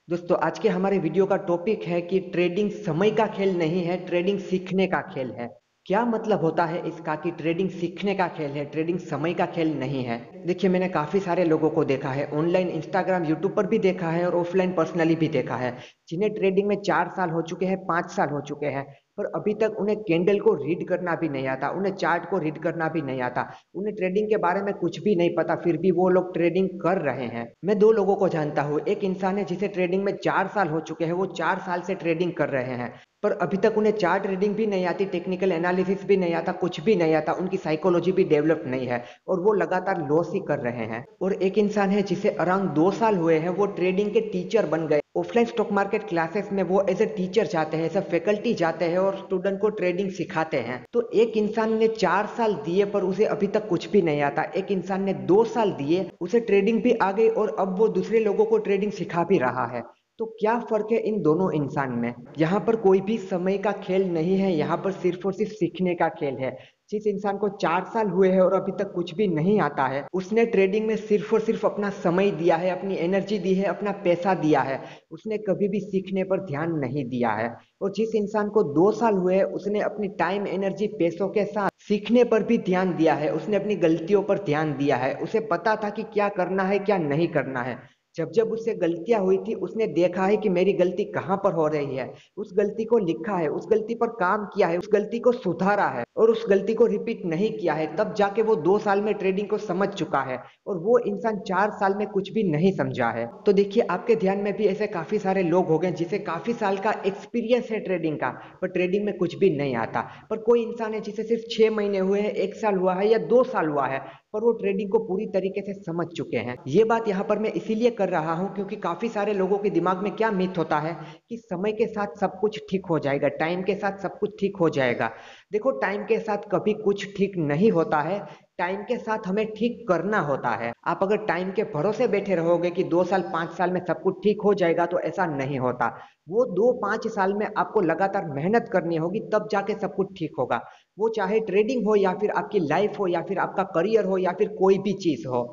दोस्तों आज के हमारे वीडियो का टॉपिक है कि ट्रेडिंग समय का खेल नहीं है, ट्रेडिंग सीखने का खेल है। क्या मतलब होता है इसका कि ट्रेडिंग सीखने का खेल है, ट्रेडिंग समय का खेल नहीं है। देखिए, मैंने काफी सारे लोगों को देखा है, ऑनलाइन इंस्टाग्राम यूट्यूब पर भी देखा है और ऑफलाइन पर्सनली भी देखा है, जिन्हें ट्रेडिंग में 4 साल हो चुके हैं, 5 साल हो चुके हैं, पर अभी तक उन्हें कैंडल को रीड करना भी नहीं आता, उन्हें चार्ट को रीड करना भी नहीं आता, उन्हें ट्रेडिंग के बारे में कुछ भी नहीं पता, फिर भी वो लोग ट्रेडिंग कर रहे हैं। मैं दो लोगों को जानता हूँ, एक इंसान है जिसे ट्रेडिंग में 4 साल हो चुके हैं, वो 4 साल से ट्रेडिंग कर रहे हैं, पर अभी तक उन्हें चार्ट रीडिंग भी नहीं आती, टेक्निकल एनालिसिस भी नहीं आता, कुछ भी नहीं आता, उनकी साइकोलॉजी भी डेवलप नहीं है और वो लगातार लॉस ही कर रहे हैं। और एक इंसान है जिसे अराउंड 2 साल हुए हैं, वो ट्रेडिंग के टीचर बन गए। ऑफलाइन स्टॉक मार्केट क्लासेस में वो एज ए टीचर जाते हैं, एज ए फैकल्टी जाते हैं और स्टूडेंट को ट्रेडिंग सिखाते हैं। तो एक इंसान ने 4 साल दिए पर उसे अभी तक कुछ भी नहीं आता, एक इंसान ने 2 साल दिए, उसे ट्रेडिंग भी आ गई और अब वो दूसरे लोगों को ट्रेडिंग सिखा भी रहा है। तो क्या फर्क है इन दोनों इंसान में? यहाँ पर कोई भी समय का खेल नहीं है, यहाँ पर सिर्फ और सिर्फ सीखने का खेल है। जिस इंसान को 4 साल हुए हैं और अभी तक कुछ भी नहीं आता है, उसने ट्रेडिंग में सिर्फ और सिर्फ अपना समय दिया है, अपनी एनर्जी दी है, अपना पैसा दिया है, उसने कभी भी सीखने पर ध्यान नहीं दिया है। और जिस इंसान को 2 साल हुए हैं, उसने अपनी टाइम एनर्जी पैसों के साथ सीखने पर भी ध्यान दिया है, उसने अपनी गलतियों पर ध्यान दिया है, उसे पता था कि क्या करना है क्या नहीं करना है। जब जब उससे गलतियां हुई थी, उसने देखा है कि मेरी गलती कहाँ पर हो रही है, उस गलती को लिखा है, उस गलती पर काम किया है, उस गलती को सुधारा है और उस गलती को रिपीट नहीं किया है, तब जाके वो 2 साल में ट्रेडिंग को समझ चुका है। और वो इंसान 4 साल में कुछ भी नहीं समझा है। तो देखिए, आपके ध्यान में भी ऐसे काफी सारे लोग हो गए जिसे काफी साल का एक्सपीरियंस है ट्रेडिंग का, पर ट्रेडिंग में कुछ भी नहीं आता। पर कोई इंसान है जिसे सिर्फ 6 महीने हुए हैं, 1 साल हुआ है या 2 साल हुआ है, पर वो ट्रेडिंग को पूरी तरीके से समझ चुके हैं। ये बात यहाँ पर मैं इसीलिए कर रहा हूँ क्योंकि काफी सारे लोगों के दिमाग में क्या मिथ होता है कि समय के साथ सब कुछ ठीक हो जाएगा, टाइम के साथ सब कुछ ठीक हो जाएगा। देखो, टाइम के साथ कभी कुछ ठीक नहीं होता है, टाइम के साथ हमें ठीक करना होता है। आप अगर टाइम के भरोसे बैठे रहोगे कि 2 साल 5 साल में सब कुछ ठीक हो जाएगा, तो ऐसा नहीं होता। वो 2-5 साल में आपको लगातार मेहनत करनी होगी, तब जाके सब कुछ ठीक होगा। वो चाहे ट्रेडिंग हो या फिर आपकी लाइफ हो या फिर आपका करियर हो या फिर कोई भी चीज हो।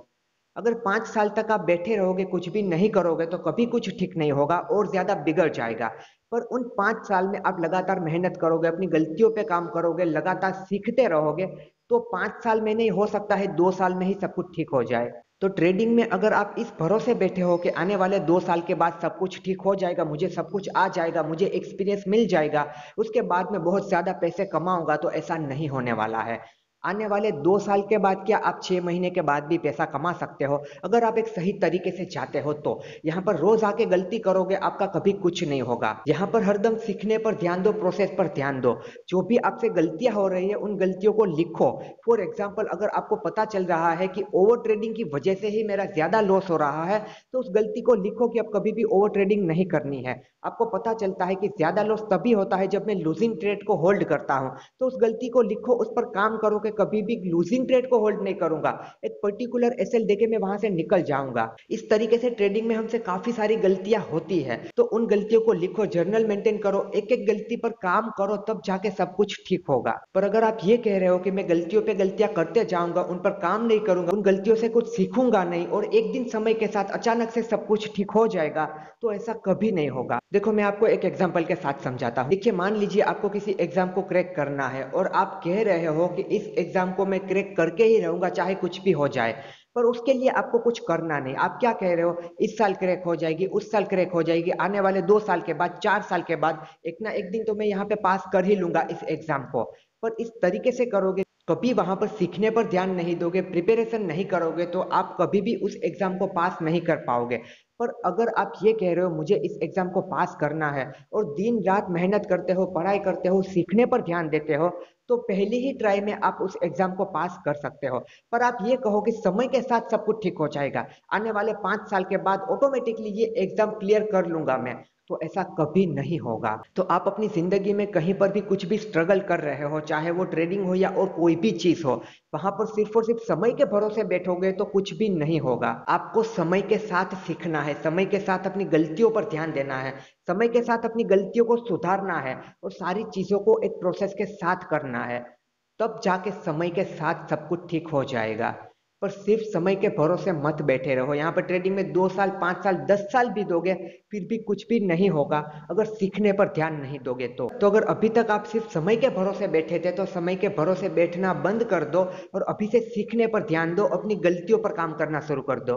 अगर 5 साल तक आप बैठे रहोगे, कुछ भी नहीं करोगे, तो कभी कुछ ठीक नहीं होगा और ज्यादा बिगड़ जाएगा। पर उन 5 साल में आप लगातार मेहनत करोगे, अपनी गलतियों पे काम करोगे, लगातार सीखते रहोगे, तो 5 साल में नहीं, हो सकता है 2 साल में ही सब कुछ ठीक हो जाए। तो ट्रेडिंग में अगर आप इस भरोसे बैठे हो कि आने वाले 2 साल के बाद सब कुछ ठीक हो जाएगा, मुझे सब कुछ आ जाएगा, मुझे एक्सपीरियंस मिल जाएगा, उसके बाद मैं बहुत ज्यादा पैसे कमाऊंगा, तो ऐसा नहीं होने वाला है। आने वाले 2 साल के बाद क्या, आप 6 महीने के बाद भी पैसा कमा सकते हो, अगर आप एक सही तरीके से चाहते हो तो। यहाँ पर रोज आके गलती करोगे, आपका कभी कुछ नहीं होगा। यहाँ पर हरदम सीखने पर ध्यान दो, प्रोसेस पर ध्यान दो। जो भी आपसे गलतियां हो रही है, उन गलतियों को लिखो। फॉर एग्जाम्पल, अगर आपको पता चल रहा है कि ओवर ट्रेडिंग की वजह से ही मेरा ज्यादा लॉस हो रहा है, तो उस गलती को लिखो कि अब कभी भी ओवर ट्रेडिंग नहीं करनी है। आपको पता चलता है कि ज्यादा लॉस तभी होता है जब मैं लूजिंग ट्रेड को होल्ड करता हूँ, तो उस गलती को लिखो, उस पर काम करो कि कभी भी लूजिंग ट्रेड को होल्ड नहीं करूंगा, एक पर्टिकुलर एसएल देके मैं वहां से निकल जाऊंगा। इस तरीके से ट्रेडिंग में हमसे काफी सारी गलतियां होती है, तो उन गलतियों को लिखो, जर्नल मेंटेन करो, एक एक गलती पर काम करो, तब जाके सब कुछ ठीक होगा। पर अगर आप ये कह रहे हो कि मैं गलतियों पे गलतियां करते जाऊंगा, उन पर काम नहीं करूंगा, उन गलतियों से कुछ सीखूंगा नहीं और एक दिन समय के साथ अचानक से सब कुछ ठीक हो जाएगा, तो ऐसा कभी नहीं होगा। देखो, मैं आपको एक एग्जांपल के साथ समझाता हूँ। देखिए, मान लीजिए आपको किसी एग्जाम को क्रैक करना है और आप कह रहे हो कि इस एग्जाम को मैं क्रैक करके ही रहूंगा, चाहे कुछ भी हो जाए। पर उसके लिए आपको कुछ करना नहीं, आप क्या कह रहे हो, इस साल क्रैक हो जाएगी, उस साल क्रैक हो जाएगी, आने वाले 2 साल के बाद, 4 साल के बाद एक ना एक दिन तो मैं यहाँ पे पास कर ही लूंगा इस एग्जाम को। पर इस तरीके से करोगे, कभी वहां पर सीखने पर ध्यान नहीं दोगे, प्रिपरेशन नहीं करोगे, तो आप कभी भी उस एग्जाम को पास नहीं कर पाओगे। पर अगर आप ये कह रहे हो मुझे इस एग्जाम को पास करना है और दिन रात मेहनत करते हो, पढ़ाई करते हो, सीखने पर ध्यान देते हो, तो पहली ही ट्राई में आप उस एग्जाम को पास कर सकते हो। पर आप ये कहो कि समय के साथ सब कुछ ठीक हो जाएगा, आने वाले 5 साल के बाद ऑटोमेटिकली ये एग्जाम क्लियर कर लूंगा मैं, तो ऐसा कभी नहीं होगा। तो आप अपनी जिंदगी में कहीं पर भी कुछ भी स्ट्रगल कर रहे हो, चाहे वो ट्रेडिंग हो या और कोई भी चीज हो, वहां पर सिर्फ और सिर्फ समय के भरोसे बैठोगे तो कुछ भी नहीं होगा। आपको समय के साथ सीखना है, समय के साथ अपनी गलतियों पर ध्यान देना है, समय के साथ अपनी गलतियों को सुधारना है और सारी चीजों को एक प्रोसेस के साथ करना है, तब जाके समय के साथ सब कुछ ठीक हो जाएगा। पर सिर्फ समय के भरोसे मत बैठे रहो। यहाँ पर ट्रेडिंग में 2 साल, 5 साल, 10 साल भी दोगे फिर भी कुछ भी नहीं होगा अगर सीखने पर ध्यान नहीं दोगे तो अगर अभी तक आप सिर्फ समय के भरोसे बैठे थे तो समय के भरोसे बैठना बंद कर दो और अभी से सीखने पर ध्यान दो, अपनी गलतियों पर काम करना शुरू कर दो।